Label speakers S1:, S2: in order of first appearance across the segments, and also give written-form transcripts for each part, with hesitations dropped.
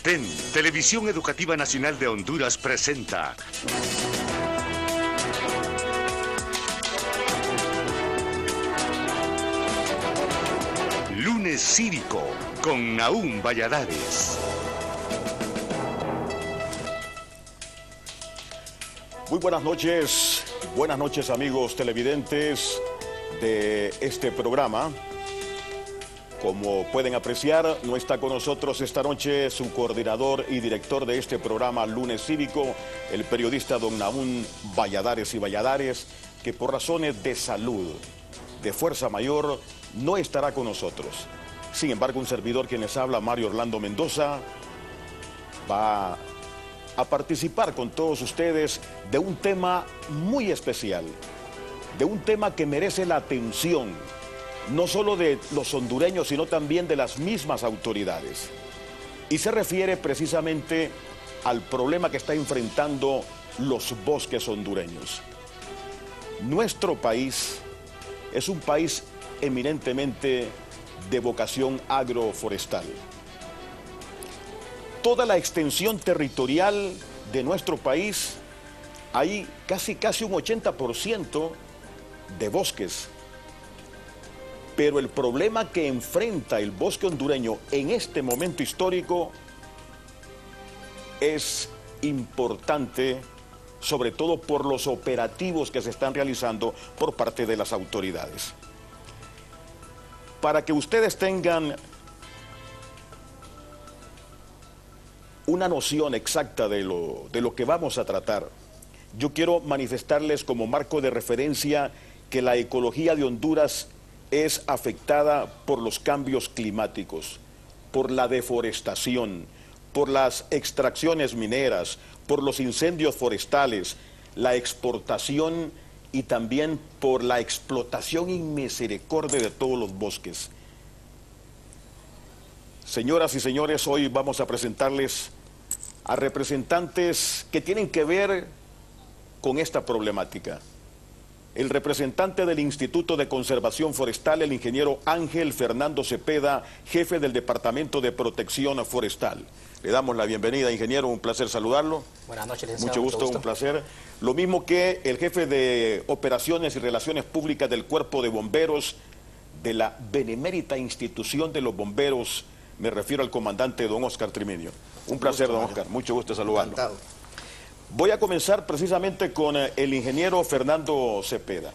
S1: TEN, Televisión Educativa Nacional de Honduras presenta Lunes Cívico con Nahum Valladares.
S2: Muy buenas noches amigos televidentes de este programa. Como pueden apreciar, no está con nosotros esta noche su coordinador y director de este programa Lunes Cívico, el periodista don Nahum Valladares y Valladares, que por razones de salud, de fuerza mayor, no estará con nosotros. Sin embargo, un servidor quien les habla, Mario Orlando Mendoza, va a participar con todos ustedes de un tema muy especial, de un tema que merece la atención, no solo de los hondureños, sino también de las mismas autoridades. Y se refiere precisamente al problema que está enfrentando los bosques hondureños. Nuestro país es un país eminentemente de vocación agroforestal. Toda la extensión territorial de nuestro país, hay casi un 80% de bosques. Pero el problema que enfrenta el bosque hondureño en este momento histórico es importante, sobre todo por los operativos que se están realizando por parte de las autoridades. Para que ustedes tengan una noción exacta de lo que vamos a tratar, yo quiero manifestarles como marco de referencia que la ecología de Honduras es afectada por los cambios climáticos, por la deforestación, por las extracciones mineras, por los incendios forestales, la exportación y también por la explotación inmisericordia de todos los bosques. Señoras y señores, hoy vamos a presentarles a representantes que tienen que ver con esta problemática. El representante del Instituto de Conservación Forestal, el ingeniero Ángel Fernando Cepeda, jefe del Departamento de Protección Forestal. Le damos la bienvenida, ingeniero, un placer saludarlo.
S3: Buenas noches, licenciado.
S2: Mucho gusto, un placer. Lo mismo que el jefe de Operaciones y Relaciones Públicas del Cuerpo de Bomberos de la benemérita institución de los bomberos, me refiero al comandante don Oscar Trimenio. Un placer, don Oscar, mucho gusto saludarlo. Encantado. Voy a comenzar precisamente con el ingeniero Fernando Cepeda.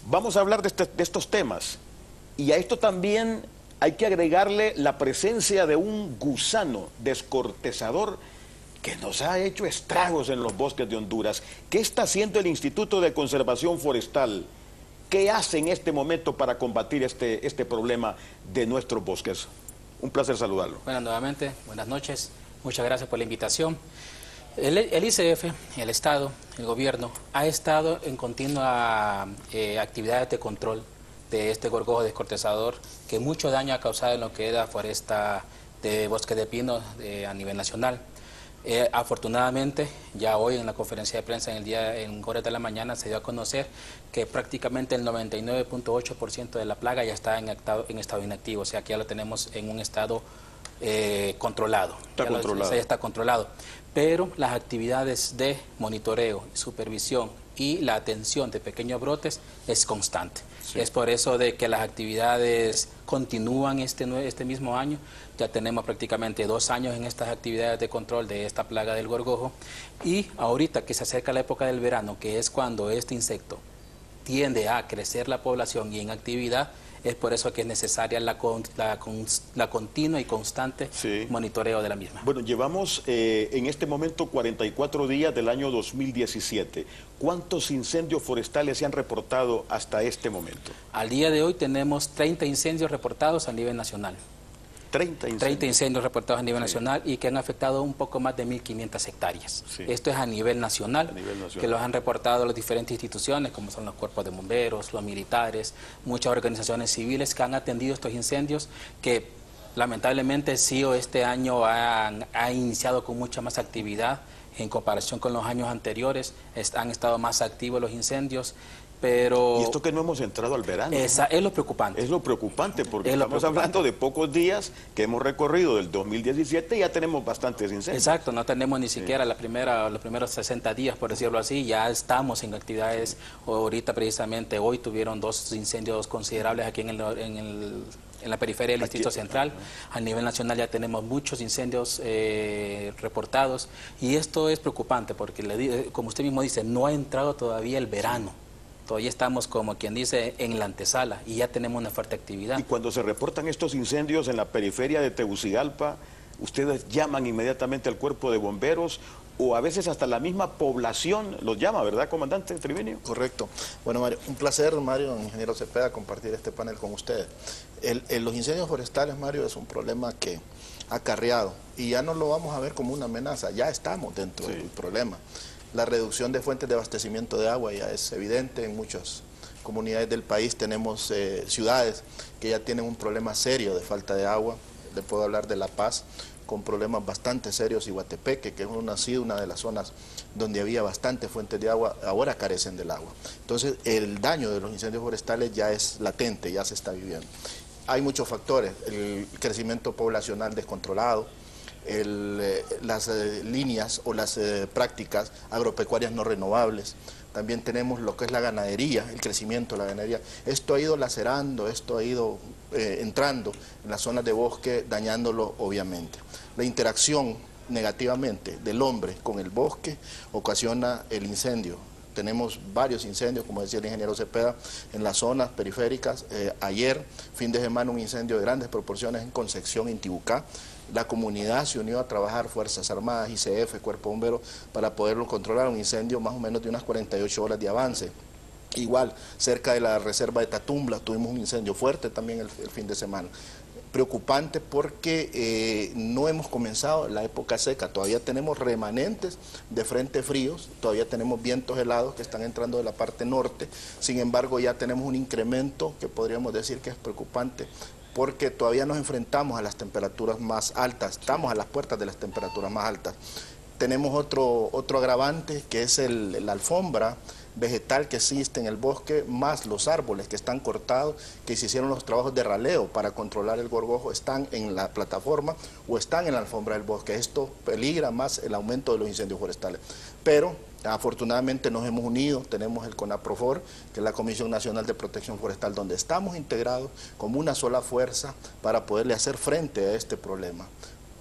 S2: Vamos a hablar de estos temas, y a esto también hay que agregarle la presencia de un gusano descortezador que nos ha hecho estragos en los bosques de Honduras. ¿Qué está haciendo el Instituto de Conservación Forestal? ¿Qué hace en este momento para combatir este problema de nuestros bosques? Un placer saludarlo.
S3: Bueno, nuevamente, buenas noches. Muchas gracias por la invitación. El ICF, el Estado, el Gobierno, ha estado en continua actividades de control de este gorgojo descortezador que mucho daño ha causado en lo que es la foresta de bosque de pino a nivel nacional. Afortunadamente, ya hoy en la conferencia de prensa en horas de la mañana se dio a conocer que prácticamente el 99.8% de la plaga ya está en estado inactivo, o sea que ya lo tenemos en un estado controlado. Ya está controlado. Pero las actividades de monitoreo, supervisión y la atención de pequeños brotes es constante. Sí. Es por eso de que las actividades continúan este mismo año. Ya tenemos prácticamente 2 años en estas actividades de control de esta plaga del gorgojo. Y ahorita que se acerca la época del verano, que es cuando este insecto tiende a crecer la población y en actividad, es por eso que es necesaria la continua y constante monitoreo de la misma.
S2: Bueno, llevamos en este momento 44 días del año 2017. ¿Cuántos incendios forestales se han reportado hasta este momento?
S3: Al día de hoy tenemos 30 incendios reportados a nivel nacional. 30 incendios reportados a nivel nacional y que han afectado un poco más de 1.500 hectáreas. Sí. Esto es a nivel nacional, que los han reportado las diferentes instituciones, como son los cuerpos de bomberos, los militares, muchas organizaciones civiles que han atendido estos incendios, que lamentablemente CIO este año ha iniciado con mucha más actividad en comparación con los años anteriores. Han estado más activos los incendios Pero
S2: y esto que no hemos entrado al verano.
S3: esa es lo preocupante.
S2: Es lo preocupante, porque
S3: Es lo
S2: estamos
S3: preocupante.
S2: hablando de pocos días que hemos recorrido del 2017 y ya tenemos bastantes incendios.
S3: Exacto, no tenemos ni siquiera los primeros 60 días, por decirlo así, ya estamos en actividades. Ahorita precisamente hoy tuvieron 2 incendios considerables aquí en la periferia del Distrito Central. A nivel nacional ya tenemos muchos incendios reportados, y esto es preocupante porque, como usted mismo dice, no ha entrado todavía el verano. Todavía estamos, como quien dice, en la antesala y ya tenemos una fuerte actividad.
S2: Y cuando se reportan estos incendios en la periferia de Tegucigalpa, ustedes llaman inmediatamente al cuerpo de bomberos, o a veces hasta la misma población los llama, ¿verdad, comandante Trivenio?
S4: Correcto. Bueno, Mario, un placer, Mario, ingeniero Cepeda, compartir este panel con ustedes. Los incendios forestales, Mario, es un problema que ha acarreado, y ya no lo vamos a ver como una amenaza, ya estamos dentro del problema. La reducción de fuentes de abastecimiento de agua ya es evidente. En muchas comunidades del país tenemos ciudades que ya tienen un problema serio de falta de agua. Le puedo hablar de La Paz, con problemas bastante serios, y Guatepeque, que ha sido una de las zonas donde había bastante fuentes de agua, ahora carecen del agua. Entonces, el daño de los incendios forestales ya es latente, ya se está viviendo. Hay muchos factores: el crecimiento poblacional descontrolado, las líneas o las prácticas agropecuarias no renovables. También tenemos lo que es la ganadería, el crecimiento de la ganadería. Esto ha ido lacerando, esto ha ido entrando en las zonas de bosque, dañándolo obviamente. La interacción negativamente del hombre con el bosque ocasiona el incendio. Tenemos varios incendios, como decía el ingeniero Cepeda, en las zonas periféricas. Ayer, fin de semana, un incendio de grandes proporciones en Concepción, Intibucá. La comunidad se unió a trabajar, Fuerzas Armadas, ICF, Cuerpo Bombero, para poderlo controlar. Un incendio más o menos de unas 48 horas de avance. Igual, cerca de la reserva de Tatumbla, tuvimos un incendio fuerte también el fin de semana. Preocupante porque no hemos comenzado la época seca, todavía tenemos remanentes de frentes fríos, todavía tenemos vientos helados que están entrando de la parte norte. Sin embargo, ya tenemos un incremento que podríamos decir que es preocupante, porque todavía nos enfrentamos a las temperaturas más altas, estamos a las puertas de las temperaturas más altas. Tenemos otro agravante, que es la alfombra vegetal que existe en el bosque, más los árboles que están cortados, que se hicieron los trabajos de raleo para controlar el gorgojo, están en la plataforma o están en la alfombra del bosque. Esto peligra más el aumento de los incendios forestales. Pero afortunadamente nos hemos unido, tenemos el CONAPROFOR, que es la Comisión Nacional de Protección Forestal, donde estamos integrados como una sola fuerza para poderle hacer frente a este problema.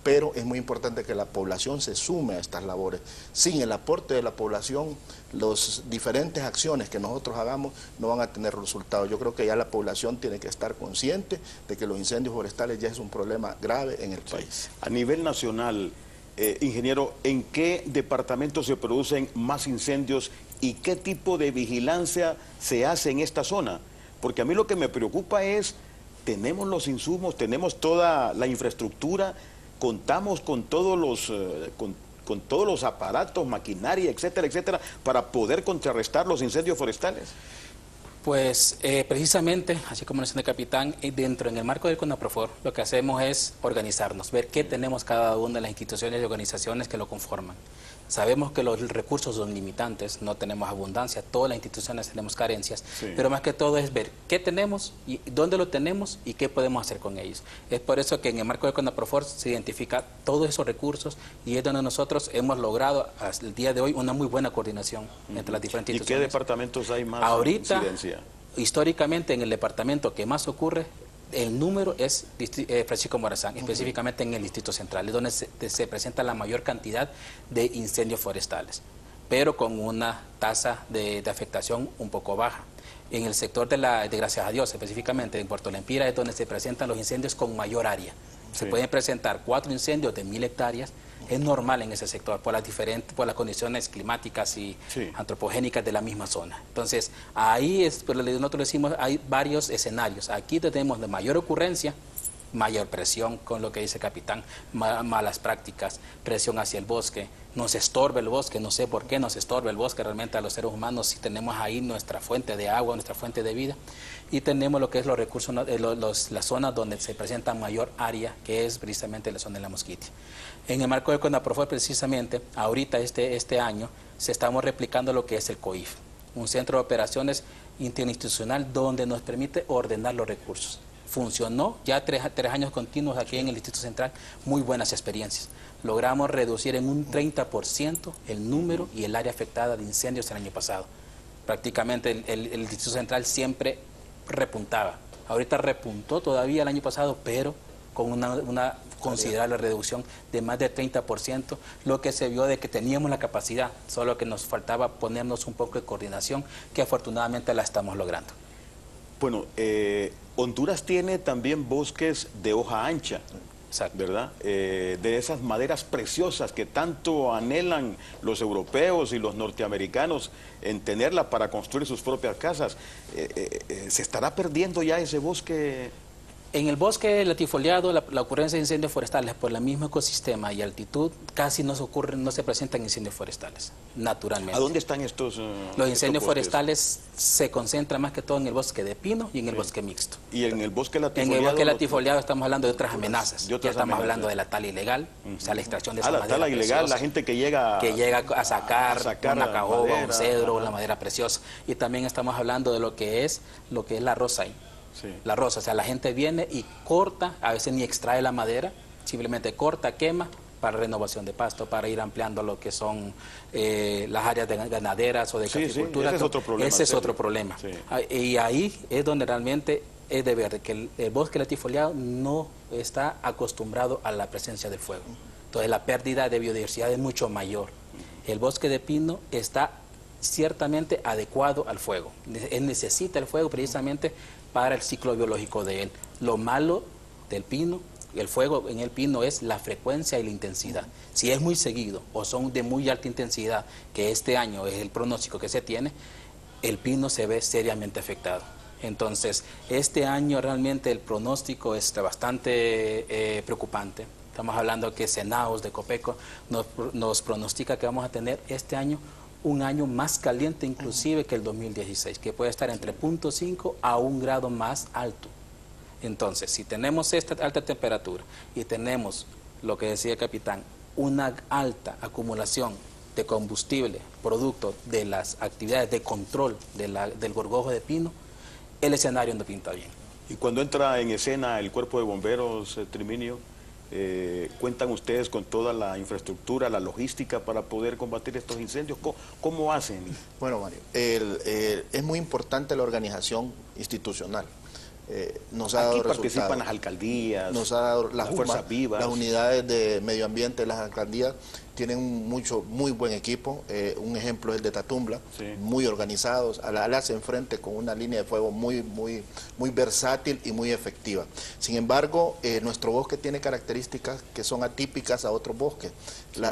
S4: Pero es muy importante que la población se sume a estas labores. Sin el aporte de la población, las diferentes acciones que nosotros hagamos no van a tener resultados. Yo creo que ya la población tiene que estar consciente de que los incendios forestales ya es un problema grave en el país.
S2: A nivel nacional, ingeniero, ¿en qué departamentos se producen más incendios y qué tipo de vigilancia se hace en esta zona? Porque a mí lo que me preocupa es, tenemos los insumos, tenemos toda la infraestructura, contamos con todos los aparatos, maquinaria, etcétera, etcétera, para poder contrarrestar los incendios forestales.
S3: Pues precisamente, así como mencionó el capitán, en el marco del CONAPROFOR, lo que hacemos es organizarnos, ver qué tenemos cada una de las instituciones y organizaciones que lo conforman. Sabemos que los recursos son limitantes, no tenemos abundancia, todas las instituciones tenemos carencias, pero más que todo es ver qué tenemos, y dónde lo tenemos y qué podemos hacer con ellos. Es por eso que en el marco del CONAPROFOR se identifica todos esos recursos, y es donde nosotros hemos logrado hasta el día de hoy una muy buena coordinación entre las diferentes instituciones.
S2: ¿Y qué departamentos hay más incidencia?
S3: Históricamente, en el departamento que más ocurre, el número es Francisco Morazán, específicamente en el Distrito Central, es donde se presenta la mayor cantidad de incendios forestales, pero con una tasa de afectación un poco baja. En el sector de gracias a Dios, específicamente en Puerto Lempira, es donde se presentan los incendios con mayor área. Se pueden presentar 4 incendios de 1000 hectáreas, es normal en ese sector por las condiciones climáticas y antropogénicas de la misma zona. Entonces, ahí nosotros decimos, hay varios escenarios. Aquí tenemos de mayor ocurrencia, mayor presión, con lo que dice el capitán, malas prácticas, presión hacia el bosque, nos estorba el bosque, no sé por qué nos estorba el bosque realmente a los seres humanos, si tenemos ahí nuestra fuente de agua, nuestra fuente de vida, y tenemos lo que es los recursos, las zonas donde se presenta mayor área, que es precisamente la zona de la Mosquitia. En el marco del CONAPROFOR, precisamente, ahorita este año, estamos replicando lo que es el COIF, un centro de operaciones interinstitucional donde nos permite ordenar los recursos. Funcionó ya tres años continuos aquí en el Distrito Central, muy buenas experiencias. Logramos reducir en un 30% el número y el área afectada de incendios el año pasado. Prácticamente el Distrito Central siempre repuntaba. Ahorita repuntó todavía el año pasado, pero con una considerable reducción de más de 30%, lo que se vio de que teníamos la capacidad, solo que nos faltaba ponernos un poco de coordinación, que afortunadamente la estamos logrando.
S2: Bueno, Honduras tiene también bosques de hoja ancha,
S3: Exacto.
S2: ¿verdad? De esas maderas preciosas que tanto anhelan los europeos y los norteamericanos en tenerla para construir sus propias casas. ¿Se estará perdiendo ya ese bosque?
S3: En el bosque latifoliado, la ocurrencia de incendios forestales por el mismo ecosistema y altitud casi no se presentan incendios forestales, naturalmente.
S2: ¿A dónde están estos
S3: Los incendios
S2: estos bosques?
S3: forestales se concentran más que todo en el bosque de pino y en el bosque mixto.
S2: ¿Y en el bosque latifoliado?
S3: En el bosque latifoliado estamos hablando de otras amenazas.
S2: De otras
S3: Ya estamos
S2: amenazas.
S3: hablando de la tala ilegal, o sea, la extracción de esa
S2: la
S3: madera
S2: tala ilegal,
S3: preciosa,
S2: la gente que llega
S3: a sacar una caoba,
S2: madera,
S3: un cedro,
S2: ajá.
S3: la madera preciosa. Y también estamos hablando de lo que es la rosa ahí.
S2: Sí.
S3: La rosa, o sea, la gente viene y corta, a veces ni extrae la madera, simplemente corta, quema para renovación de pasto, para ir ampliando lo que son las áreas ganaderas o de caficultura.
S2: Ese es otro problema.
S3: Ese es otro problema.
S2: Sí.
S3: Y ahí es donde realmente es de ver que el bosque latifoliado no está acostumbrado a la presencia del fuego. Entonces la pérdida de biodiversidad es mucho mayor. El bosque de pino está ciertamente adecuado al fuego. Él necesita el fuego precisamente para el ciclo biológico de él. Lo malo del pino, el fuego en el pino, es la frecuencia y la intensidad. Si es muy seguido o son de muy alta intensidad, que este año es el pronóstico que se tiene, el pino se ve seriamente afectado. Entonces, este año realmente el pronóstico es bastante preocupante. Estamos hablando que Senaos de Copeco nos pronostica que vamos a tener este año un año más caliente inclusive que el 2016, que puede estar entre 0.5 a 1 grado más alto. Entonces, si tenemos esta alta temperatura y tenemos, lo que decía el capitán, una alta acumulación de combustible, producto de las actividades de control del gorgojo de pino, el escenario no pinta bien.
S2: Y cuando entra en escena el cuerpo de bomberos, Triminio, ¿cuentan ustedes con toda la infraestructura, la logística para poder combatir estos incendios? ¿Cómo hacen?
S4: Bueno, Mario, es muy importante la organización institucional. Nos ha
S2: Aquí
S4: dado
S2: participan
S4: resultados.
S2: las alcaldías,
S4: Nos ha dado
S2: las fuerzas vivas,
S4: las unidades de medio ambiente de las alcaldías tienen muy buen equipo. Un ejemplo es el de Tatumbla,
S2: sí,
S4: muy organizados, le hacen frente con una línea de fuego muy versátil y muy efectiva. Sin embargo, nuestro bosque tiene características que son atípicas a otros bosques. Sí.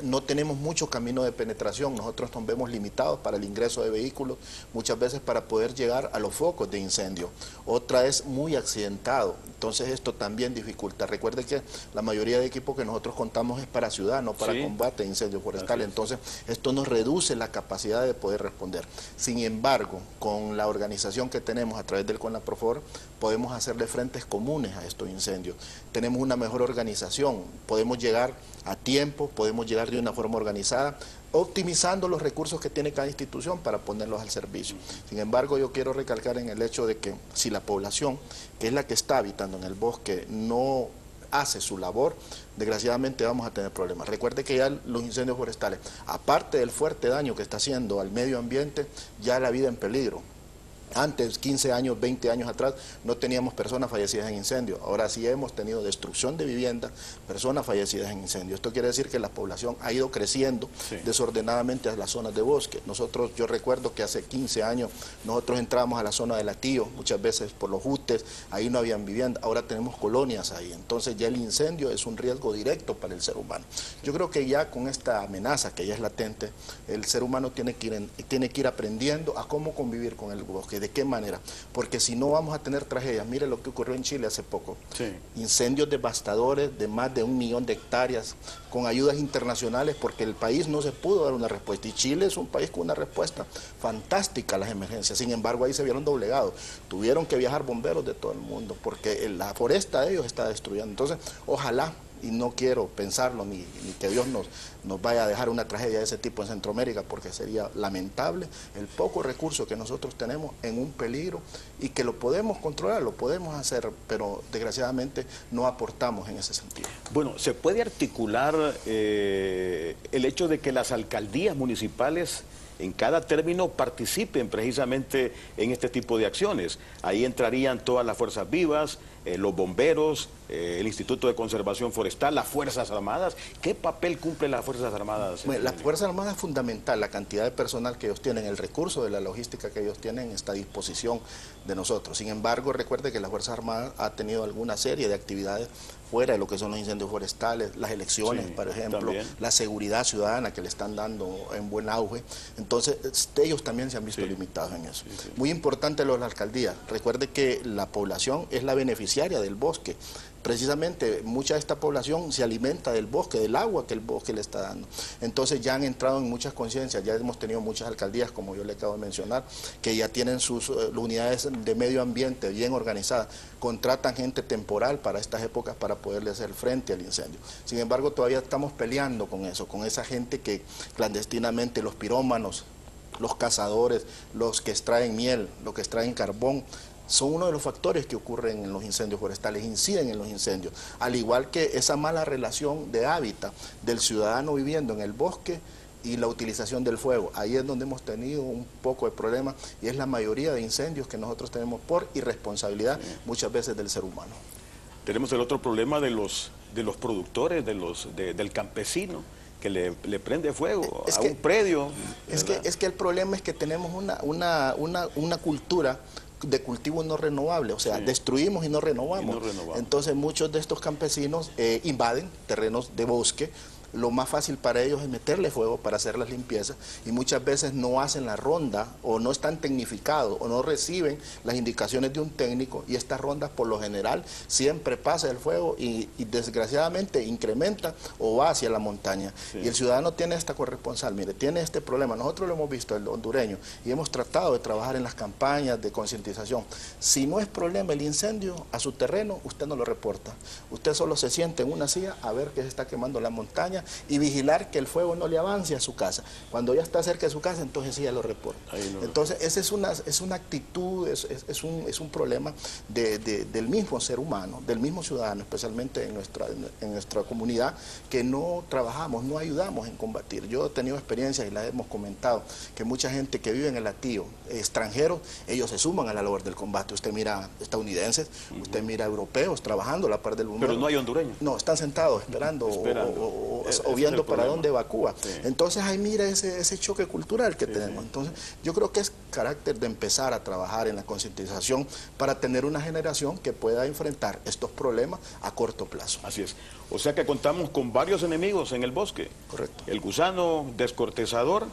S4: No tenemos mucho camino de penetración, nosotros nos vemos limitados para el ingreso de vehículos, muchas veces para poder llegar a los focos de incendio. Otra es muy accidentado, entonces esto también dificulta. Recuerde que la mayoría de equipos que nosotros contamos es para ciudad, no para combate de incendios forestales, entonces esto nos reduce la capacidad de poder responder. Sin embargo, con la organización que tenemos a través del CONAPROFOR, podemos hacerle frentes comunes a estos incendios. Tenemos una mejor organización, podemos llegar a tiempo, podemos llegar de una forma organizada, optimizando los recursos que tiene cada institución para ponerlos al servicio. Sin embargo, yo quiero recalcar en el hecho de que si la población, que es la que está habitando en el bosque, no hace su labor, desgraciadamente vamos a tener problemas. Recuerde que ya los incendios forestales, aparte del fuerte daño que está haciendo al medio ambiente, ya la vida en peligro. Antes, 15 años, 20 años atrás, no teníamos personas fallecidas en incendio. Ahora sí hemos tenido destrucción de viviendas, personas fallecidas en incendio. Esto quiere decir que la población ha ido creciendo desordenadamente a las zonas de bosque. Yo recuerdo que hace 15 años nosotros entrábamos a la zona de Latío, muchas veces por los justes, ahí no habían vivienda. Ahora tenemos colonias ahí. Entonces ya el incendio es un riesgo directo para el ser humano. Yo creo que ya con esta amenaza que ya es latente, el ser humano tiene que ir aprendiendo a cómo convivir con el bosque. ¿De qué manera? Porque si no vamos a tener tragedias. Mire lo que ocurrió en Chile hace poco. Sí. Incendios devastadores de más de 1 millón de hectáreas con ayudas internacionales porque el país no se pudo dar una respuesta. Y Chile es un país con una respuesta fantástica a las emergencias. Sin embargo, ahí se vieron doblegados. Tuvieron que viajar bomberos de todo el mundo porque la foresta de ellos está destruyendo. Entonces, ojalá y no quiero pensarlo ni que Dios nos vaya a dejar una tragedia de ese tipo en Centroamérica, porque sería lamentable el poco recurso que nosotros tenemos en un peligro y que lo podemos controlar, lo podemos hacer, pero desgraciadamente no aportamos en ese sentido.
S2: Bueno, ¿se puede articular el hecho de que las alcaldías municipales en cada término participen precisamente en este tipo de acciones? Ahí entrarían todas las fuerzas vivas, los bomberos, el Instituto de Conservación Forestal, las Fuerzas Armadas. ¿Qué papel cumplen las Fuerzas Armadas?
S4: Bueno, las Fuerzas Armadas es fundamental, la cantidad de personal que ellos tienen, el recurso de la logística que ellos tienen está a disposición de nosotros. Sin embargo, recuerde que las Fuerzas Armadas ha tenido alguna serie de actividades fuera de lo que son los incendios forestales, las elecciones, por ejemplo, también la seguridad ciudadana que le están dando en buen auge. Entonces, ellos también se han visto limitados en eso. Muy importante lo de la alcaldía. Recuerde que la población es la beneficiaria del bosque. Precisamente mucha de esta población se alimenta del bosque, del agua que el bosque le está dando. Entonces ya han entrado en muchas conciencias, ya hemos tenido muchas alcaldías, como yo le acabo de mencionar, que ya tienen sus unidades de medio ambiente bien organizadas, contratan gente temporal para estas épocas para poderle hacer frente al incendio. Sin embargo, todavía estamos peleando con eso, con esa gente que clandestinamente, los pirómanos, los cazadores, los que extraen miel, los que extraen carbón, son uno de los factores que ocurren en los incendios forestales, inciden en los incendios, al igual que esa mala relación de hábitat del ciudadano viviendo en el bosque y la utilización del fuego. Ahí es donde hemos tenido un poco de problema y es la mayoría de incendios que nosotros tenemos por irresponsabilidad muchas veces del ser humano.
S2: Tenemos el otro problema de los productores, del campesino, que le prende fuego a un predio.
S4: Es que el problema es que tenemos una cultura de cultivo no renovable, o sea, destruimos y no renovamos. Entonces muchos de estos campesinos invaden terrenos de bosque. Lo más fácil para ellos es meterle fuego para hacer las limpiezas y muchas veces no hacen la ronda o no están tecnificados o no reciben las indicaciones de un técnico y estas rondas por lo general siempre pasa el fuego y desgraciadamente incrementa o va hacia la montaña. Y el ciudadano tiene esta corresponsal, mire, tiene este problema. Nosotros lo hemos visto, el hondureño, y hemos tratado de trabajar en las campañas de concientización. Si no es problema el incendio a su terreno, usted no lo reporta. Usted solo se siente en una silla a ver que se está quemando la montaña y vigilar que el fuego no le avance a su casa. Cuando ya está cerca de su casa, entonces sí ya lo reporta. Entonces, esa es una actitud, es un problema del mismo ser humano, del mismo ciudadano, especialmente en nuestra comunidad, que no trabajamos, no ayudamos en combatir. Yo he tenido experiencias y las hemos comentado, que mucha gente que vive en el Hatío, extranjeros, ellos se suman a la labor del combate. Usted mira estadounidenses, usted mira europeos trabajando a la par del bombero.
S2: Pero no hay hondureños.
S4: No, están sentados esperando. O viendo para dónde evacúa. Entonces ahí mira ese choque cultural que tenemos. Entonces yo creo que es carácter de empezar a trabajar en la concientización para tener una generación que pueda enfrentar estos problemas a corto plazo.
S2: Así es. O sea que contamos con varios enemigos en el bosque.
S4: Correcto.
S2: El gusano descortezador,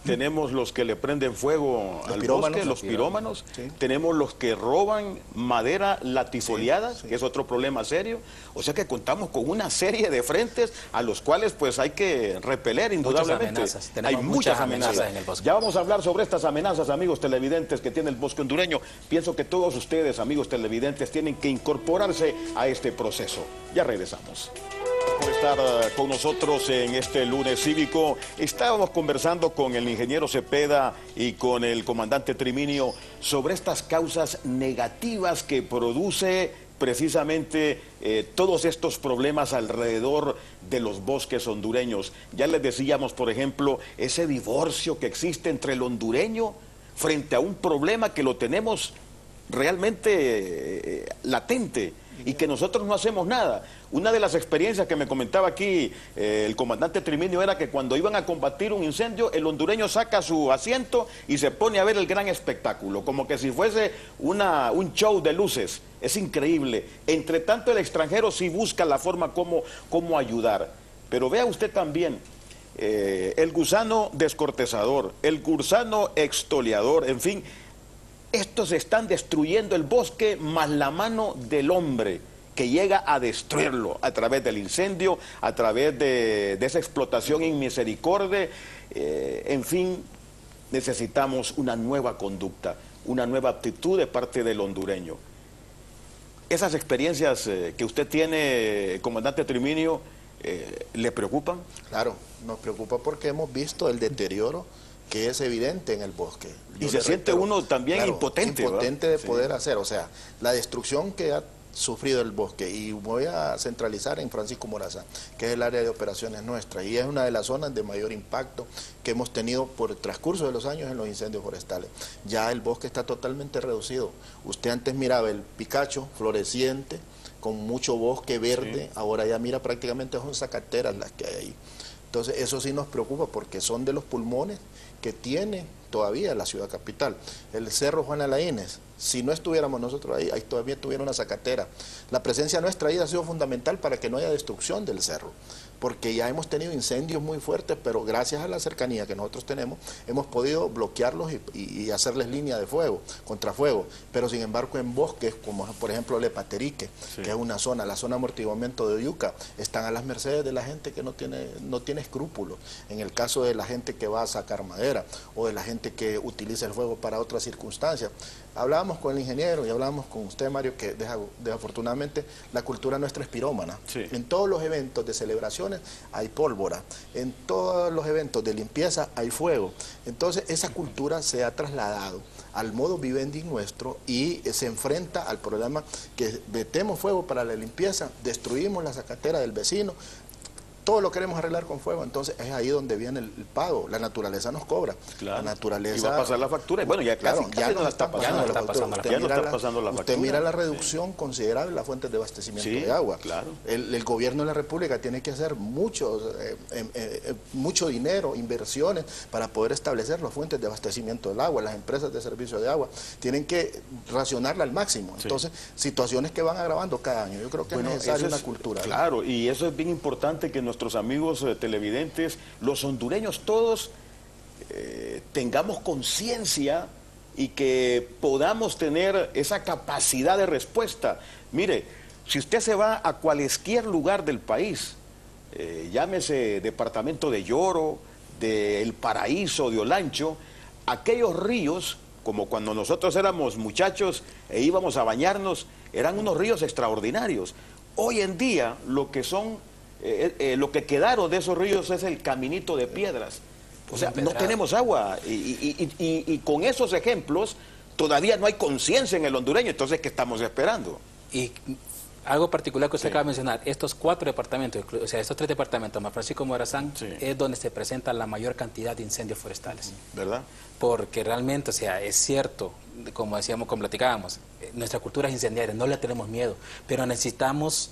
S2: tenemos los que le prenden fuego al bosque, los pirómanos, tenemos los que roban madera latifoliada, que es otro problema serio. O sea que contamos con una serie de frentes a los cuales pues hay que repeler indudablemente.
S3: Hay muchas amenazas en el bosque.
S2: Ya vamos a hablar sobre estas amenazas, amigos televidentes, que tiene el bosque hondureño. Pienso que todos ustedes, amigos televidentes, tienen que incorporarse a este proceso. Ya regresamos. Por estar con nosotros en este lunes cívico. Estábamos conversando con el ingeniero Cepeda y con el comandante Triminio sobre estas causas negativas que produce precisamente todos estos problemas alrededor de los bosques hondureños. Ya les decíamos, por ejemplo, ese divorcio que existe entre el hondureño frente a un problema que lo tenemos realmente latente y que nosotros no hacemos nada. Una de las experiencias que me comentaba aquí el comandante Triminio era que cuando iban a combatir un incendio, el hondureño saca su asiento y se pone a ver el gran espectáculo, como que si fuese un show de luces. Es increíble. Entre tanto, el extranjero sí busca la forma cómo ayudar. Pero vea usted también, el gusano descortezador, el gusano extoliador, en fin, estos están destruyendo el bosque más la mano del hombre que llega a destruirlo a través del incendio, a través de esa explotación inmisericordia. En fin, necesitamos una nueva conducta, una nueva actitud de parte del hondureño. ¿Esas experiencias que usted tiene, comandante Triminio, le preocupan?
S4: Claro, nos preocupa porque hemos visto el deterioro que es evidente en el bosque.
S2: Y se siente uno también
S4: claro,
S2: impotente.
S4: Impotente de
S2: sí.
S4: poder hacer, o sea, la destrucción que ha sufrido el bosque, y voy a centralizar en Francisco Morazán, que es el área de operaciones nuestra, y es una de las zonas de mayor impacto que hemos tenido por el transcurso de los años en los incendios forestales. Ya el bosque está totalmente reducido. Usted antes miraba el picacho floreciente, con mucho bosque verde, sí. Ahora ya mira prácticamente son zacateras las que hay ahí. Entonces eso sí nos preocupa porque son de los pulmones que tiene todavía la ciudad capital. El Cerro Juan Alaínez, si no estuviéramos nosotros ahí, ahí todavía tuviera una zacatera. La presencia nuestra ahí ha sido fundamental para que no haya destrucción del cerro, porque ya hemos tenido incendios muy fuertes, pero gracias a la cercanía que nosotros tenemos, hemos podido bloquearlos y hacerles línea de fuego, contrafuego. Pero sin embargo en bosques, como por ejemplo el Epaterique, sí. Que es una zona, la zona de amortiguamiento de Oyuca, están a las mercedes de la gente que no tiene escrúpulos. En el caso de la gente que va a sacar madera, o de la gente que utiliza el fuego para otras circunstancias. Hablábamos con el ingeniero y hablábamos con usted, Mario, que desafortunadamente la cultura nuestra es pirómana. Sí. En todos los eventos de celebraciones hay pólvora, en todos los eventos de limpieza hay fuego. Entonces esa cultura se ha trasladado al modo vivendi nuestro y se enfrenta al problema que metemos fuego para la limpieza, destruimos la zacatera del vecino, todo lo queremos arreglar con fuego. Entonces es ahí donde viene el pago. La naturaleza nos cobra.
S2: Claro.
S4: La naturaleza...
S2: Y va a pasar la factura. Bueno, ya
S4: claro,
S2: casi,
S4: ya
S2: no está pasando la factura.
S4: Usted mira la reducción considerable de las fuentes de abastecimiento de agua.
S2: Claro.
S4: El gobierno de la República tiene que hacer mucho dinero, inversiones para poder establecer las fuentes de abastecimiento del agua. Las empresas de servicio de agua tienen que racionarla al máximo. Entonces, situaciones que van agravando cada año. Yo creo que es necesaria una cultura.
S2: Claro, y eso es bien importante que nuestros amigos televidentes, los hondureños todos, tengamos conciencia y que podamos tener esa capacidad de respuesta. Mire, si usted se va a cualquier lugar del país, llámese departamento de Lloro, de El Paraíso, de Olancho, aquellos ríos, como cuando nosotros éramos muchachos e íbamos a bañarnos, eran unos ríos extraordinarios. Hoy en día lo que quedaron de esos ríos es el caminito de piedras. O sea, no tenemos agua y con esos ejemplos todavía no hay conciencia en el hondureño. Entonces, ¿qué estamos esperando?
S3: Y algo particular que usted acaba de mencionar, estos 4 departamentos, o sea, estos 3 departamentos, más Francisco Morazán, es donde se presenta la mayor cantidad de incendios forestales.
S2: ¿Verdad?
S3: Porque realmente, o sea, es cierto, como decíamos, como platicábamos, nuestra cultura es incendiaria, no le tenemos miedo, pero necesitamos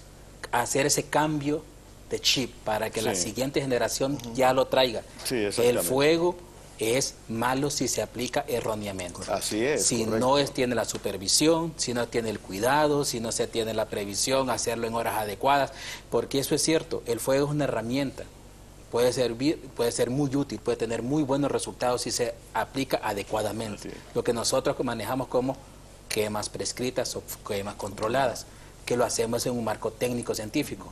S3: hacer ese cambio de chip para que la siguiente generación ya lo traiga.
S2: Sí,
S3: el fuego es malo si se aplica erróneamente.
S2: Así es.
S3: Si no tiene la supervisión, si no tiene el cuidado, si no se tiene la previsión, hacerlo en horas adecuadas, porque eso es cierto, el fuego es una herramienta, puede ser muy útil, puede tener muy buenos resultados si se aplica adecuadamente. Lo que nosotros manejamos como quemas prescritas o quemas controladas, que lo hacemos en un marco técnico-científico.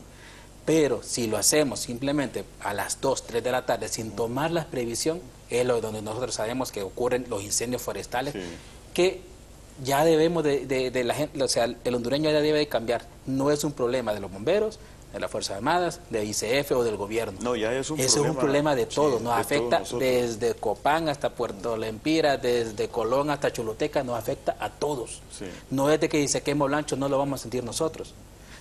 S3: Pero si lo hacemos simplemente a las 2, 3 de la tarde sin tomar la previsión, es donde nosotros sabemos que ocurren los incendios forestales, que ya debemos de la gente, o sea, el hondureño ya debe de cambiar. No es un problema de los bomberos, de las Fuerzas Armadas, de ICF o del gobierno.
S2: No, ya es un problema.
S3: Eso es un problema de todos, nos
S2: de
S3: afecta
S2: todos
S3: desde Copán hasta Puerto Lempira, desde Colón hasta Choluteca, nos afecta a todos. No es de que si se quema Olancho no lo vamos a sentir nosotros.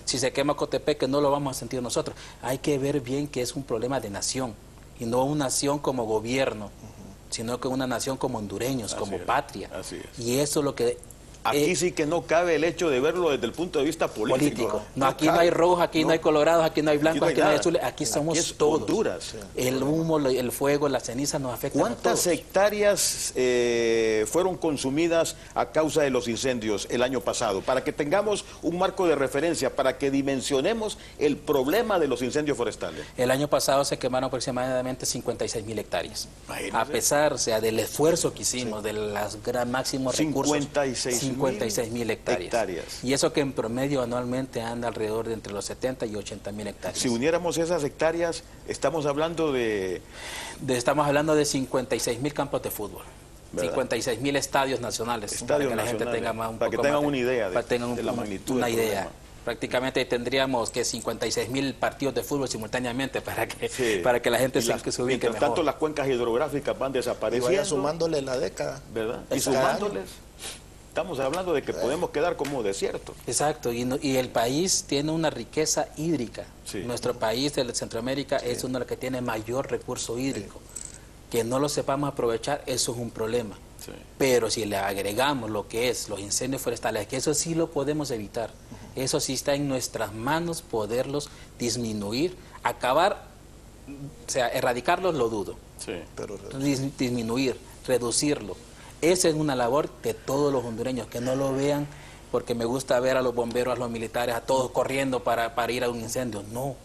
S3: Si se quema Cotepeque no lo vamos a sentir nosotros. Hay que ver bien que es un problema de nación, y no una nación como gobierno, sino que una nación como hondureños, como patria.
S2: Así es.
S3: Y eso es lo que...
S2: Aquí sí que no cabe el hecho de verlo desde el punto de vista político.
S3: No, aquí no hay rojos, aquí no hay colorados, aquí no hay blancos, aquí no hay azules, aquí somos todos.
S2: Honduras.
S3: El humo, el fuego, la ceniza nos afectan a todos.
S2: ¿Cuántas hectáreas fueron consumidas a causa de los incendios el año pasado? Para que tengamos un marco de referencia, para que dimensionemos el problema de los incendios forestales.
S3: El año pasado se quemaron aproximadamente 56.000 hectáreas. A pesar, o sea, del esfuerzo que hicimos, de los máximos recursos. 56.000 hectáreas. Y eso que en promedio anualmente anda alrededor de entre los 70 y 80.000 hectáreas.
S2: Si uniéramos esas hectáreas, estamos hablando de...
S3: Estamos hablando de 56.000 campos de fútbol.
S2: ¿verdad?
S3: 56.000 estadios nacionales,
S2: Estadios
S3: para que la gente
S2: nacionales,
S3: tenga más,
S2: para que tengan una idea de la magnitud
S3: una
S2: del
S3: idea.
S2: problema.
S3: Prácticamente tendríamos que 56.000 partidos de fútbol simultáneamente para que,
S2: Sí.
S3: para que la gente
S2: Y
S3: se ubique
S2: mientras
S3: mejor.
S2: tanto, las cuencas hidrográficas van
S4: Y
S2: desapareciendo.
S4: vaya sumándole la década.
S2: ¿Verdad? Y
S4: Cada año.
S2: sumándoles, estamos hablando de que podemos quedar como desierto.
S3: Exacto, y el país tiene una riqueza hídrica.
S2: Sí.
S3: Nuestro país de Centroamérica es uno de los que tiene mayor recurso hídrico. Que no lo sepamos aprovechar, eso es un problema.
S2: Sí.
S3: Pero si le agregamos lo que es los incendios forestales, que eso sí lo podemos evitar, eso sí está en nuestras manos poderlos disminuir, acabar, o sea, erradicarlos lo dudo,
S2: Sí.
S4: Pero
S3: disminuir, reducirlo. Esa es una labor de todos los hondureños, que no lo vean porque me gusta ver a los bomberos, a los militares, a todos corriendo para ir a un incendio. No.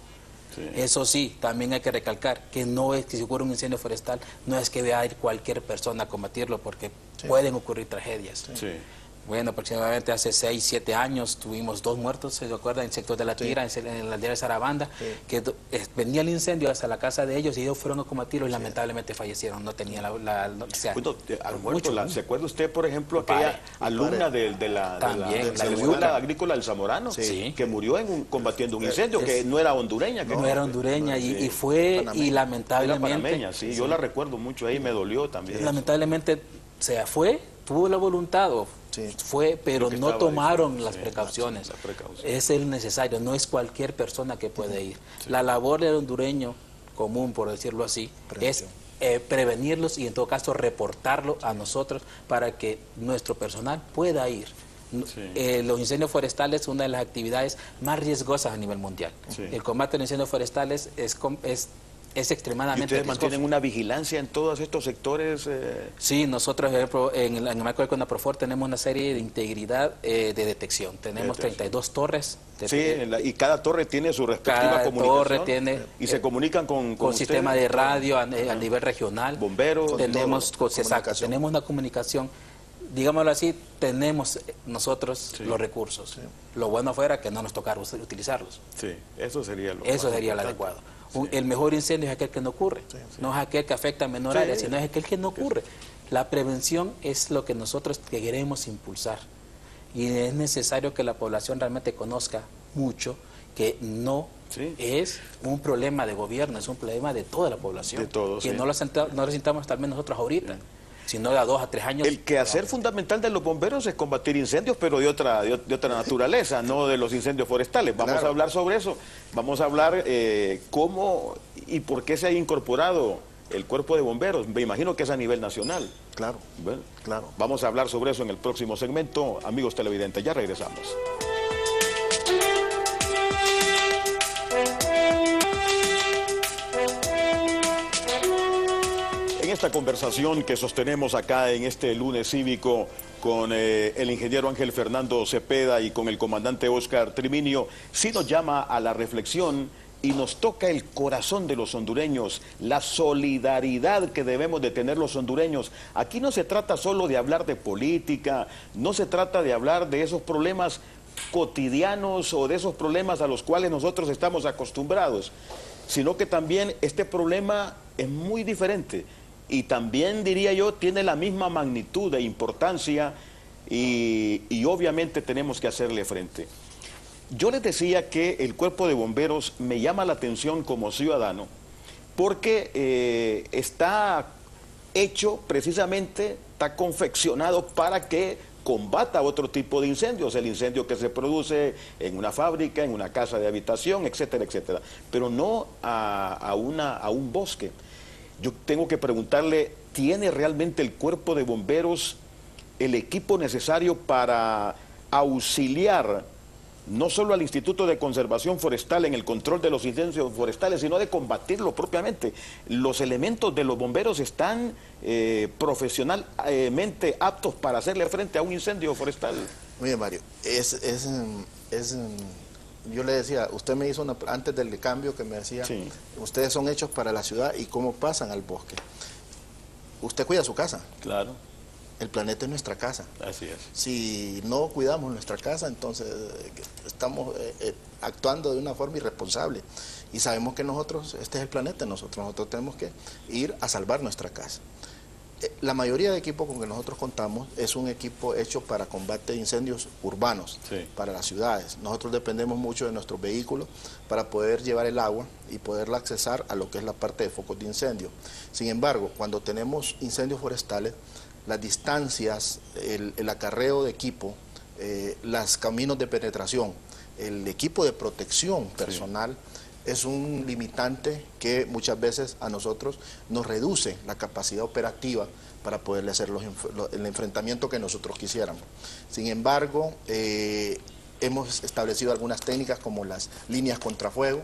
S2: Sí.
S3: Eso sí, también hay que recalcar que no es que si ocurre un incendio forestal, no es que vaya a ir cualquier persona a combatirlo, porque pueden ocurrir tragedias.
S2: Sí.
S3: Bueno, aproximadamente hace 6, 7 años tuvimos 2 muertos, ¿se acuerdan? En el sector de la Tira, en la aldea de Sarabanda, que venía el incendio hasta la casa de ellos y ellos fueron a combatirlo y lamentablemente fallecieron. No tenía o sea,
S2: Bueno, han muerto,
S3: mucho,
S2: ¿se acuerda usted, por ejemplo,
S3: Mi padre.
S2: aquella alumna de la
S3: También, la
S2: Escuela
S3: Yuca.
S2: Agrícola del Zamorano,
S3: Sí.
S2: que murió combatiendo un incendio, que no era hondureña?
S3: no era hondureña
S2: Sí.
S3: y fue,
S4: Panameña.
S3: y
S2: Era
S3: lamentablemente...
S2: panameña, sí, yo la recuerdo mucho, ahí me dolió también.
S3: Lamentablemente, o sea, tuvo la voluntad, fue, pero
S2: que
S3: no
S2: estaba
S3: tomaron
S2: ahí,
S3: las
S2: sí,
S3: precauciones.
S2: las precauciones.
S3: Es el necesario, no es cualquier persona que puede ir. La labor del hondureño común, por decirlo así,
S4: Prevención.
S3: es prevenirlos y en todo caso reportarlo a nosotros para que nuestro personal pueda ir. Los incendios forestales es una de las actividades más riesgosas a nivel mundial.
S2: Sí.
S3: El combate a los incendios forestales es
S2: ¿Y
S3: extremadamente
S2: ustedes
S3: riesgoso.
S2: mantienen una vigilancia en todos estos sectores?
S3: Sí, nosotros por ejemplo, en el marco de CONAPROFOR tenemos una serie de integridad de detección. Tenemos 32 torres.
S2: Sí, y cada torre tiene su respectiva
S3: Cada
S2: comunicación.
S3: torre tiene...
S2: Y se comunican con
S3: sistema
S2: ustedes,
S3: de radio a nivel regional.
S2: bomberos.
S3: Tenemos,
S4: todo,
S3: exacto,
S4: comunicación.
S3: tenemos una comunicación. Digámoslo así, tenemos nosotros los recursos. Lo bueno fuera que no nos tocara utilizarlos.
S2: Sí, eso sería lo
S3: Eso
S2: más
S3: sería lo
S2: importante.
S3: adecuado. El mejor incendio es aquel que no ocurre, no es aquel que afecta a menor área, sino es aquel que no ocurre. La prevención es lo que nosotros queremos impulsar y es necesario que la población realmente conozca mucho que no es un problema de gobierno, es un problema de toda la población.
S2: De todos,
S3: que
S2: sí.
S3: no lo sintamos tal vez nosotros ahorita, sino de a 2 a 3 años.
S2: El quehacer fundamental de los bomberos es combatir incendios, pero de otra naturaleza, no de los incendios forestales. Vamos a hablar sobre eso. Vamos a hablar cómo y por qué se ha incorporado el cuerpo de bomberos. Me imagino que es a nivel nacional.
S4: Claro,
S2: Bueno,
S4: claro.
S2: vamos a hablar sobre eso en el próximo segmento. Amigos televidentes, ya regresamos. En esta conversación que sostenemos acá en este lunes cívico con el ingeniero Ángel Fernando Cepeda y con el comandante Óscar Triminio, sí nos llama a la reflexión y nos toca el corazón de los hondureños, la solidaridad que debemos de tener los hondureños. Aquí no se trata solo de hablar de política, no se trata de hablar de esos problemas cotidianos o de esos problemas a los cuales nosotros estamos acostumbrados, sino que también este problema es muy diferente y también, diría yo, tiene la misma magnitud e importancia y obviamente tenemos que hacerle frente. Yo les decía que el cuerpo de bomberos me llama la atención como ciudadano porque está hecho precisamente, está confeccionado para que combata otro tipo de incendios, el incendio que se produce en una fábrica, en una casa de habitación, etcétera, etcétera, pero no a un bosque. Yo tengo que preguntarle, ¿tiene realmente el cuerpo de bomberos el equipo necesario para auxiliar no solo al Instituto de Conservación Forestal en el control de los incendios forestales, sino de combatirlo propiamente? ¿Los elementos de los bomberos están profesionalmente aptos para hacerle frente a un incendio forestal?
S4: Mire, Mario, yo le decía, usted me hizo antes del cambio que me decía,
S2: Sí.
S4: ustedes son hechos para la ciudad y cómo pasan al bosque. Usted cuida su casa,
S2: Claro,
S4: el planeta es nuestra casa.
S2: así es.
S4: Si no cuidamos nuestra casa, entonces estamos actuando de una forma irresponsable. Y sabemos que nosotros, este es el planeta, nosotros tenemos que ir a salvar nuestra casa. La mayoría de equipos con que nosotros contamos es un equipo hecho para combate de incendios urbanos, para las ciudades. Nosotros dependemos mucho de nuestros vehículos para poder llevar el agua y poderla accesar a lo que es la parte de focos de incendio. Sin embargo, cuando tenemos incendios forestales, las distancias, el acarreo de equipo, los caminos de penetración, el equipo de protección personal, es un limitante que muchas veces a nosotros nos reduce la capacidad operativa para poderle hacer el enfrentamiento que nosotros quisiéramos. Sin embargo, hemos establecido algunas técnicas como las líneas contrafuego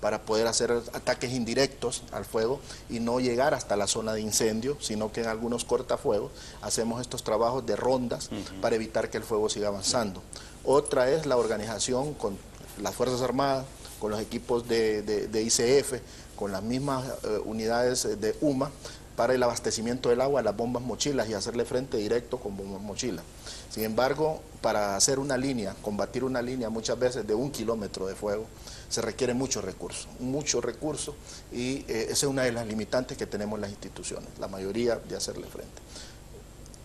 S4: para poder hacer ataques indirectos al fuego y no llegar hasta la zona de incendio, sino que en algunos cortafuegos hacemos estos trabajos de rondas para evitar que el fuego siga avanzando. Otra es la organización con las Fuerzas Armadas, con los equipos de ICF, con las mismas unidades de UMA, para el abastecimiento del agua a las bombas mochilas y hacerle frente directo con bombas mochilas. Sin embargo, para hacer una línea, combatir una línea muchas veces de 1 kilómetro de fuego, se requiere mucho recurso, y esa es una de las limitantes que tenemos las instituciones, la mayoría de hacerle frente.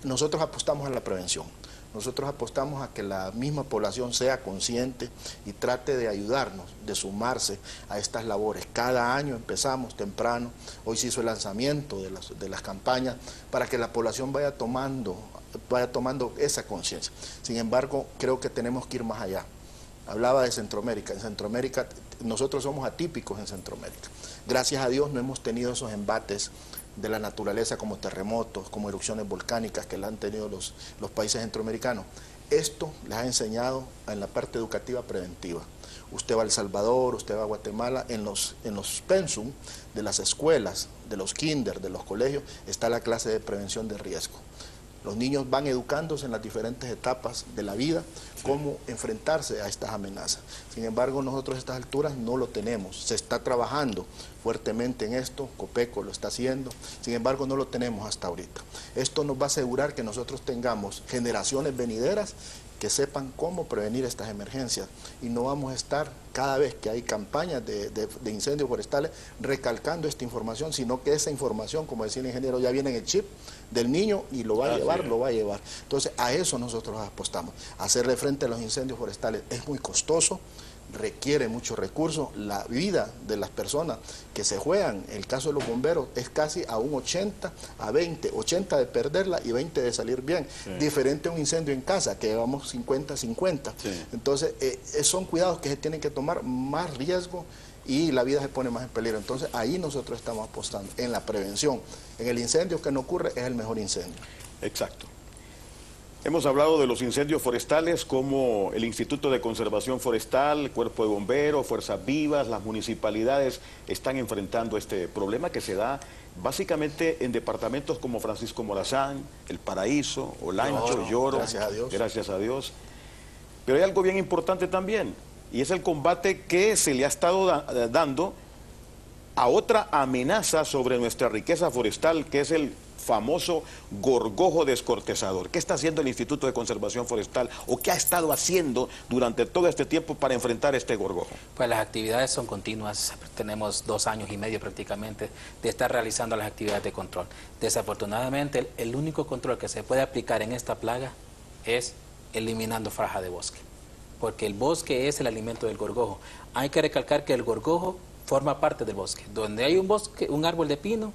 S4: Nosotros apostamos a la prevención. Nosotros apostamos a que la misma población sea consciente y trate de ayudarnos, de sumarse a estas labores. Cada año empezamos temprano, hoy se hizo el lanzamiento de las campañas para que la población vaya tomando esa conciencia. Sin embargo, creo que tenemos que ir más allá. Hablaba de Centroamérica. En Centroamérica, nosotros somos atípicos en Centroamérica. Gracias a Dios no hemos tenido esos embates de la naturaleza como terremotos, como erupciones volcánicas que la han tenido los países centroamericanos. Esto les ha enseñado en la parte educativa preventiva. Usted va a El Salvador, usted va a Guatemala, en los pensum de las escuelas, de los kinder, de los colegios, está la clase de prevención de riesgo. Los niños van educándose en las diferentes etapas de la vida, cómo enfrentarse a estas amenazas. Sin embargo, nosotros a estas alturas no lo tenemos. Se está trabajando fuertemente en esto, Copeco lo está haciendo, sin embargo no lo tenemos hasta ahorita. Esto nos va a asegurar que nosotros tengamos generaciones venideras que sepan cómo prevenir estas emergencias y no vamos a estar cada vez que hay campañas de incendios forestales recalcando esta información, sino que esa información, como decía el ingeniero, ya viene en el chip del niño y lo va a llevar. Entonces a eso nosotros apostamos. Hacerle frente a los incendios forestales es muy costoso, requiere muchos recursos, la vida de las personas que se juegan, el caso de los bomberos es casi a un 80 a 20, 80 de perderla y 20 de salir bien, diferente a un incendio en casa que llevamos 50-50, entonces son cuidados que se tienen que tomar, más riesgo y la vida se pone más en peligro. Entonces ahí nosotros estamos apostando en la prevención, en el incendio que no ocurre es el mejor incendio.
S2: Exacto. Hemos hablado de los incendios forestales, como el Instituto de Conservación Forestal, el Cuerpo de Bomberos, Fuerzas Vivas, las municipalidades están enfrentando este problema que se da básicamente en departamentos como Francisco Morazán, El Paraíso, Olancho, Lloro.
S4: Gracias a Dios.
S2: Gracias a Dios. Pero hay algo bien importante también, y es el combate que se le ha estado dando a otra amenaza sobre nuestra riqueza forestal, que es el famoso gorgojo descortezador. ¿Qué está haciendo el Instituto de Conservación Forestal o qué ha estado haciendo durante todo este tiempo para enfrentar este gorgojo?
S3: Pues las actividades son continuas. Tenemos 2 años y medio prácticamente de estar realizando las actividades de control. Desafortunadamente, el único control que se puede aplicar en esta plaga es eliminando franja de bosque, porque el bosque es el alimento del gorgojo. Hay que recalcar que el gorgojo forma parte del bosque. Donde hay un bosque, un árbol de pino,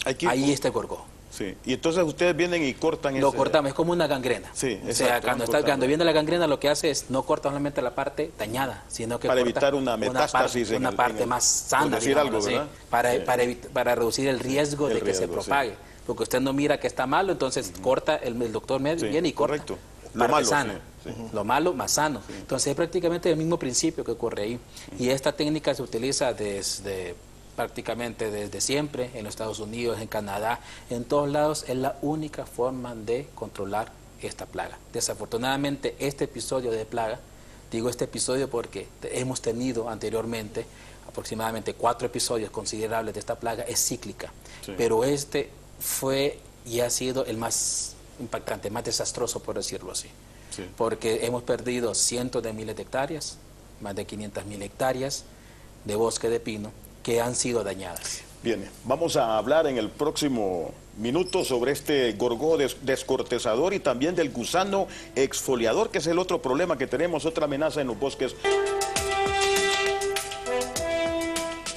S3: ahí está el gorgojo.
S2: Sí, y entonces ustedes vienen y cortan
S3: Lo cortamos, es como una gangrena.
S2: Sí,
S3: o sea, cuando viene la gangrena, lo que hace es no corta solamente la parte dañada, sino que
S2: para
S3: corta
S2: evitar una metástasis,
S3: una parte más sana,
S2: decir algo,
S3: así,
S2: ¿verdad?
S3: para reducir el riesgo de que se propague. Porque usted no mira que está malo, entonces corta, el doctor viene y corta.
S2: Correcto.
S3: Lo malo, lo malo más sano. Entonces es prácticamente el mismo principio que ocurre ahí. Y esta técnica se utiliza prácticamente desde siempre, en los Estados Unidos, en Canadá, en todos lados, es la única forma de controlar esta plaga. Desafortunadamente, este episodio de plaga, digo este episodio porque hemos tenido anteriormente aproximadamente 4 episodios considerables de esta plaga, es cíclica, pero este fue y ha sido el más impactante, más desastroso, por decirlo así, porque hemos perdido cientos de miles de hectáreas, más de 500.000 hectáreas de bosque de pino, que han sido dañadas.
S2: Bien, vamos a hablar en el próximo minuto sobre este gorgojo descortezador y también del gusano exfoliador, que es el otro problema que tenemos, otra amenaza en los bosques.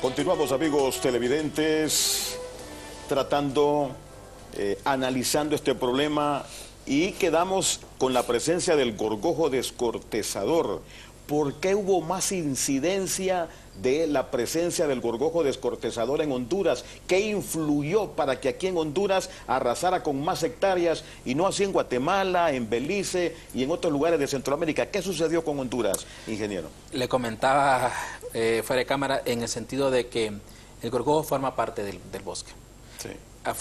S2: Continuamos, amigos televidentes, analizando este problema, y quedamos con la presencia del gorgojo descortezador. ¿Por qué hubo más incidencia de la presencia del gorgojo descortezador en Honduras? ¿Qué influyó para que aquí en Honduras arrasara con más hectáreas y no así en Guatemala, en Belice y en otros lugares de Centroamérica? ¿Qué sucedió con Honduras, ingeniero?
S3: Le comentaba fuera de cámara en el sentido de que el gorgojo forma parte del bosque.
S2: Sí.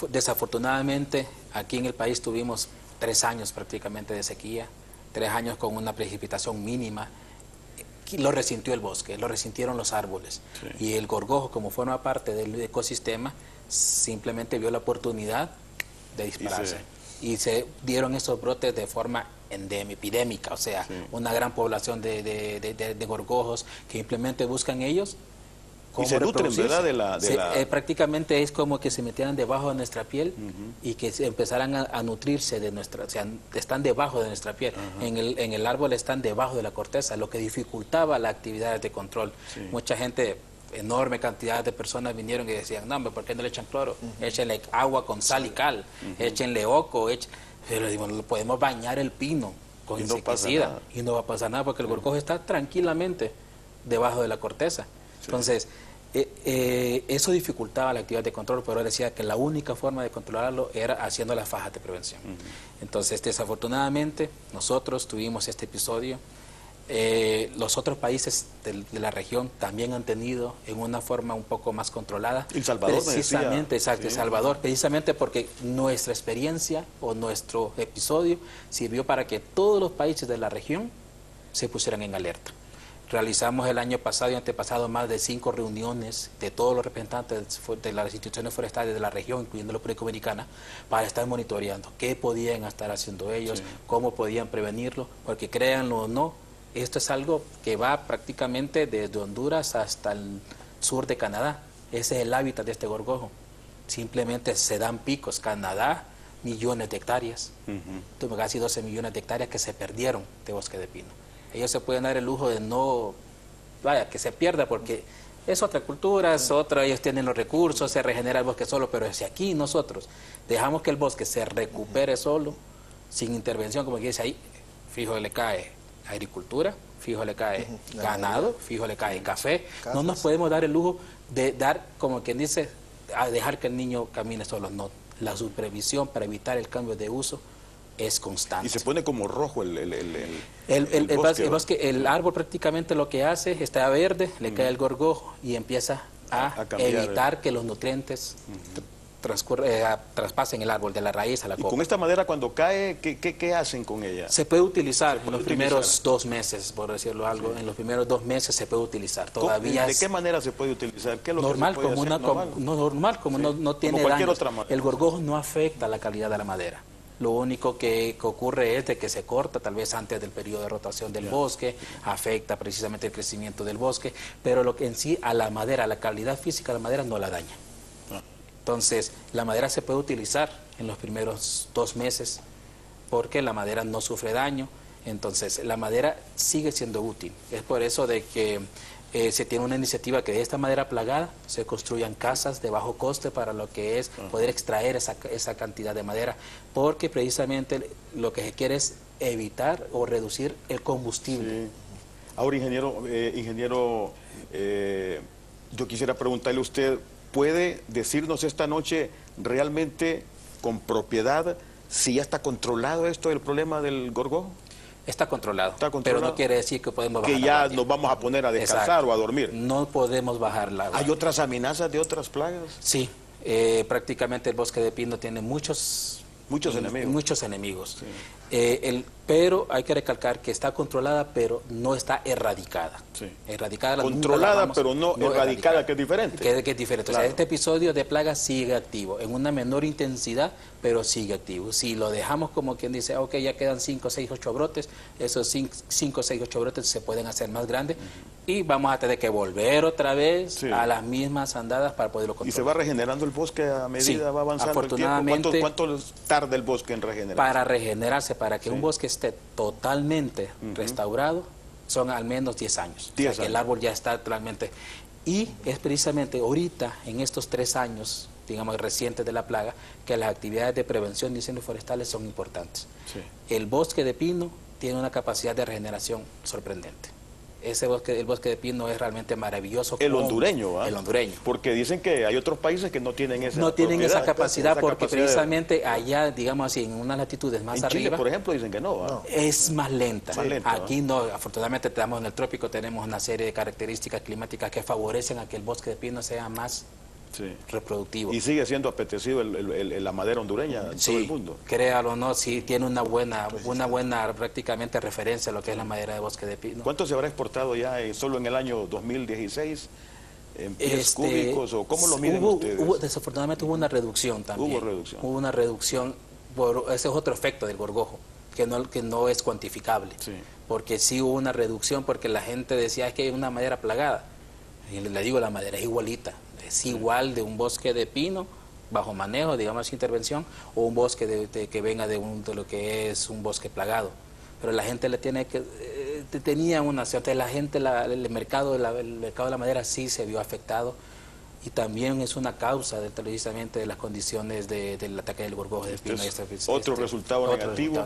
S3: Desafortunadamente, aquí en el país tuvimos 3 años prácticamente de sequía, 3 años con una precipitación mínima. Lo resintió el bosque, lo resintieron los árboles. Sí. Y el gorgojo, como forma parte del ecosistema, simplemente vio la oportunidad de dispararse. Y se dieron esos brotes de forma epidémica, o sea, sí, una gran población de gorgojos que simplemente buscan ellos
S2: y se nutren, ¿verdad?
S3: Prácticamente es como que se metieran debajo de nuestra piel y que empezaran a nutrirse de nuestra, o sea, están debajo de nuestra piel. En el árbol están debajo de la corteza, lo que dificultaba las actividades de control. Sí. Mucha gente, enorme cantidad de personas vinieron y decían, no, hombre, ¿por qué no le echan cloro? Échenle agua con sal y cal, échenle oco, pero digo, podemos bañar el pino con insecticida y no va a pasar nada porque el gorgojo está tranquilamente debajo de la corteza. Entonces, eso dificultaba la actividad de control, pero él decía que la única forma de controlarlo era haciendo las fajas de prevención. Entonces, desafortunadamente, nosotros tuvimos este episodio. Los otros países de la región también han tenido en una forma un poco más controlada.
S2: El Salvador,
S3: precisamente, exacto, El Salvador, precisamente porque nuestra experiencia o nuestro episodio sirvió para que todos los países de la región se pusieran en alerta. Realizamos el año pasado y antepasado más de 5 reuniones de todos los representantes de las instituciones forestales de la región, incluyendo la República Dominicana, para estar monitoreando qué podían estar haciendo ellos, cómo podían prevenirlo, porque créanlo o no, esto es algo que va prácticamente desde Honduras hasta el sur de Canadá. Ese es el hábitat de este gorgojo. Simplemente se dan picos. Canadá, millones de hectáreas. Tuve casi 12 millones de hectáreas que se perdieron de bosque de pino. Ellos se pueden dar el lujo de no, que se pierda porque es otra cultura, es otra, ellos tienen los recursos, se regenera el bosque solo, pero si aquí nosotros dejamos que el bosque se recupere solo, sin intervención, como que dice ahí, fijo le cae agricultura, fijo le cae ganado, fijo le cae café. No nos podemos dar el lujo de dar, como quien dice, a dejar que el niño camine solo. No, la supervisión para evitar el cambio de uso es constante.
S2: Y se pone como rojo el
S3: bosque. El árbol prácticamente lo que hace, está verde, le cae el gorgojo y empieza a evitar que los nutrientes traspasen el árbol de la raíz a la copa.
S2: ¿Y con esta madera cuando cae, qué hacen con ella?
S3: Se puede utilizar por los primeros 2 meses, por decirlo algo. En los primeros 2 meses se puede utilizar. Todavía
S2: ¿De qué manera se puede utilizar? ¿Qué es lo
S3: normal,
S2: que se puede hacer?
S3: Normal, como no tiene daño. El gorgojo no afecta la calidad de la madera. Lo único que ocurre es de que se corta tal vez antes del periodo de rotación del bosque, afecta precisamente el crecimiento del bosque, pero lo que en sí a la madera, a la calidad física de la madera no la daña. Entonces, la madera se puede utilizar en los primeros 2 meses porque la madera no sufre daño, entonces la madera sigue siendo útil. Es por eso de que se tiene una iniciativa que de esta madera plagada se construyan casas de bajo coste para lo que es poder extraer esa cantidad de madera, porque precisamente lo que se quiere es evitar o reducir el combustible.
S2: Sí. Ahora, ingeniero, yo quisiera preguntarle a usted, ¿puede decirnos esta noche realmente con propiedad si ya está controlado esto del problema del gorgojo?
S3: Está controlado, pero no quiere decir que podemos bajar
S2: que ya nos vamos a poner a descansar o a dormir.
S3: No podemos bajar la
S2: ¿Hay otras amenazas de otras plagas?
S3: Sí, prácticamente el bosque de pino tiene muchos enemigos.
S2: Sí.
S3: Pero hay que recalcar que está controlada, pero no está erradicada.
S2: Sí.
S3: Erradicada
S2: Controlada, pero no erradicada, que es diferente.
S3: Que es diferente.
S2: Claro.
S3: O sea, este episodio de plaga sigue activo, en una menor intensidad, pero sigue activo. Si lo dejamos como quien dice, ok, ya quedan 5, 6, 8 brotes, esos 5, 6, 8 brotes se pueden hacer más grandes y vamos a tener que volver otra vez a las mismas andadas para poderlo controlar.
S2: ¿Y se va regenerando el bosque a medida va avanzando
S3: afortunadamente,
S2: el tiempo? ¿Cuánto tarda el bosque en regenerarse?
S3: Para regenerarse, para que un bosque esté totalmente restaurado, son al menos 10 años.
S2: 10
S3: o sea, que el árbol ya está totalmente... Y es precisamente ahorita, en estos 3 años, digamos, recientes de la plaga, que las actividades de prevención de incendios forestales son importantes. Sí. El bosque de pino tiene una capacidad de regeneración sorprendente. El bosque de pino es realmente maravilloso.
S2: El hondureño, ¿va?
S3: El hondureño.
S2: Porque dicen que hay otros países que no tienen esa
S3: No tienen esa capacidad, porque
S2: capacidad
S3: precisamente allá, digamos así, en unas latitudes más
S2: en
S3: arriba...
S2: Chile, por ejemplo, dicen que no, ¿va?
S3: Es más lenta.
S2: Más lenta,
S3: aquí no, afortunadamente estamos en el trópico, tenemos una serie de características climáticas que favorecen a que el bosque de pino sea más reproductivo.
S2: Y sigue siendo apetecido la madera hondureña en todo el mundo.
S3: Créalo o no, sí tiene una buena prácticamente referencia a lo que es la madera de bosque de pino.
S2: ¿Cuánto se habrá exportado ya solo en el año 2016? ¿En pies cúbicos o cómo lo miden ustedes?
S3: Desafortunadamente hubo una reducción también. Hubo una reducción, ese es otro efecto del gorgojo, que no es cuantificable. Sí. Porque sí hubo una reducción, porque la gente decía es que hay una madera plagada. Y le digo, la madera es igualita. Es igual de un bosque de pino bajo manejo, digamos, intervención, o un bosque que venga de lo que es un bosque plagado. Pero la gente le tiene que... tenía una... Entonces la gente, el mercado de la madera sí se vio afectado, y también es una causa precisamente de las condiciones del ataque del gorgojo de pino.
S2: Otro resultado negativo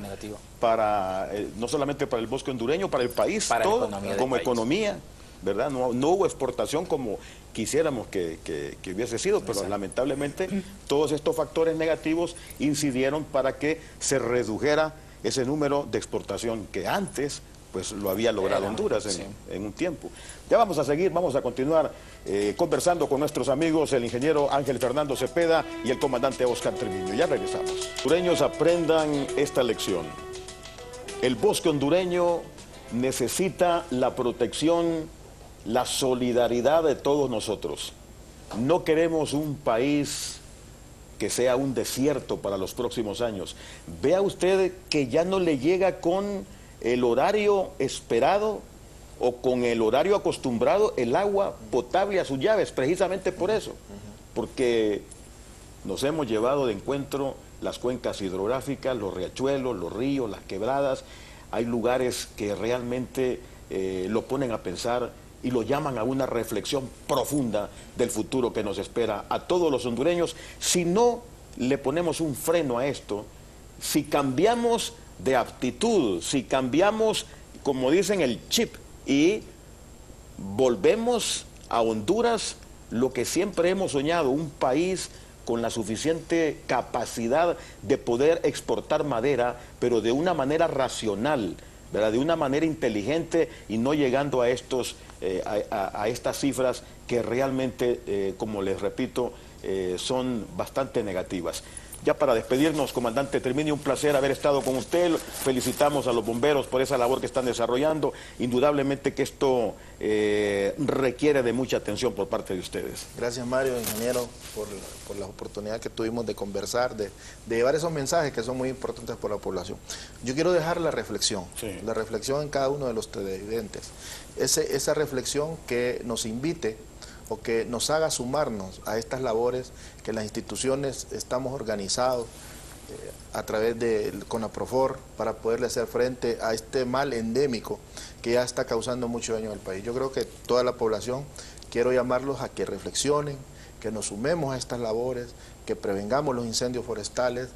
S2: para, no solamente para el bosque hondureño, para el país, para todo, como economía, ¿verdad? No hubo exportación como quisiéramos que hubiese sido, pero lamentablemente todos estos factores negativos incidieron para que se redujera ese número de exportación que antes pues lo había logrado Honduras en un tiempo. Ya vamos a seguir, vamos a continuar conversando con nuestros amigos, el ingeniero Ángel Fernando Cepeda y el comandante Oscar Treviño. Ya regresamos. Hondureños, aprendan esta lección. El bosque hondureño necesita la protección, la solidaridad de todos nosotros. No queremos un país que sea un desierto para los próximos años. Vea usted que ya no le llega con el horario esperado o con el horario acostumbrado el agua potable a sus llaves, precisamente por eso, porque nos hemos llevado de encuentro las cuencas hidrográficas, los riachuelos, los ríos, las quebradas. Hay lugares que realmente lo ponen a pensar y lo llaman a una reflexión profunda del futuro que nos espera a todos los hondureños. Si no le ponemos un freno a esto, si cambiamos de aptitud, si cambiamos, como dicen, el chip y volvemos a Honduras lo que siempre hemos soñado, un país con la suficiente capacidad de poder exportar madera, pero de una manera racional, ¿verdad? De una manera inteligente y no llegando a a estas cifras que realmente, como les repito, son bastante negativas. Ya para despedirnos, comandante Termini, un placer haber estado con usted. Felicitamos a los bomberos por esa labor que están desarrollando. Indudablemente que esto requiere de mucha atención por parte de ustedes.
S4: Gracias, Mario, ingeniero, por la oportunidad que tuvimos de conversar, de llevar esos mensajes que son muy importantes por la población. Yo quiero dejar la reflexión en cada uno de los televidentes. Esa reflexión que nos invite o que nos haga sumarnos a estas labores que las instituciones estamos organizados a través de CONAPROFOR para poderle hacer frente a este mal endémico que ya está causando mucho daño al país. Yo creo que toda la población, quiero llamarlos a que reflexionen, que nos sumemos a estas labores, que prevengamos los incendios forestales,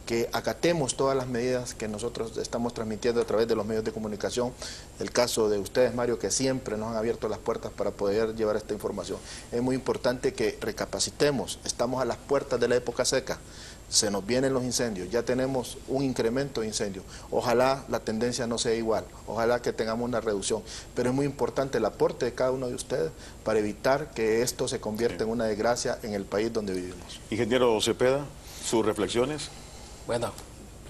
S4: que acatemos todas las medidas que nosotros estamos transmitiendo a través de los medios de comunicación. El caso de ustedes, Mario, que siempre nos han abierto las puertas para poder llevar esta información. Es muy importante que recapacitemos. Estamos a las puertas de la época seca. Se nos vienen los incendios, ya tenemos un incremento de incendios. Ojalá la tendencia no sea igual, ojalá que tengamos una reducción. Pero es muy importante el aporte de cada uno de ustedes para evitar que esto se convierta en una desgracia en el país donde vivimos.
S2: Ingeniero Cepeda, sus reflexiones.
S3: Bueno,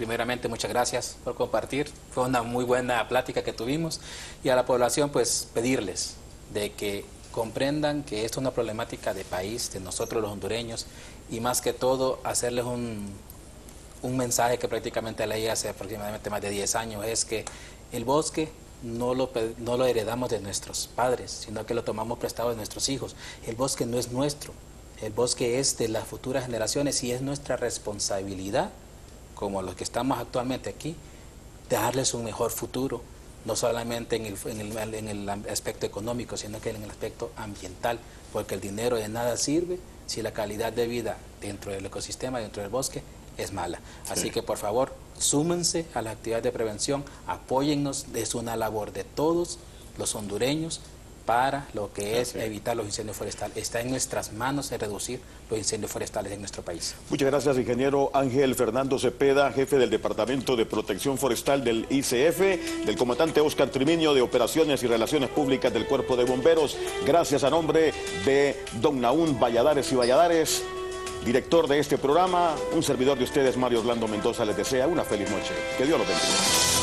S3: primeramente muchas gracias por compartir, fue una muy buena plática que tuvimos, y a la población pues pedirles de que comprendan que esto es una problemática de país, de nosotros los hondureños, y más que todo hacerles un mensaje que prácticamente leí hace aproximadamente más de 10 años, es que el bosque no lo heredamos de nuestros padres, sino que lo tomamos prestado de nuestros hijos. El bosque no es nuestro, el bosque es de las futuras generaciones y es nuestra responsabilidad, como los que estamos actualmente aquí, de darles un mejor futuro, no solamente en el aspecto económico, sino que en el aspecto ambiental, porque el dinero de nada sirve si la calidad de vida dentro del ecosistema, dentro del bosque, es mala. Así que por favor, súmense a la actividad de prevención, apóyennos, es una labor de todos los hondureños para lo que es evitar los incendios forestales. Está en nuestras manos de reducir los incendios forestales en nuestro país.
S2: Muchas gracias, ingeniero Ángel Fernando Cepeda, jefe del Departamento de Protección Forestal del ICF, del comandante Oscar Triminio de Operaciones y Relaciones Públicas del Cuerpo de Bomberos. Gracias a nombre de don Naún Valladares y Valladares, director de este programa. Un servidor de ustedes, Mario Orlando Mendoza, les desea una feliz noche. Que Dios los bendiga.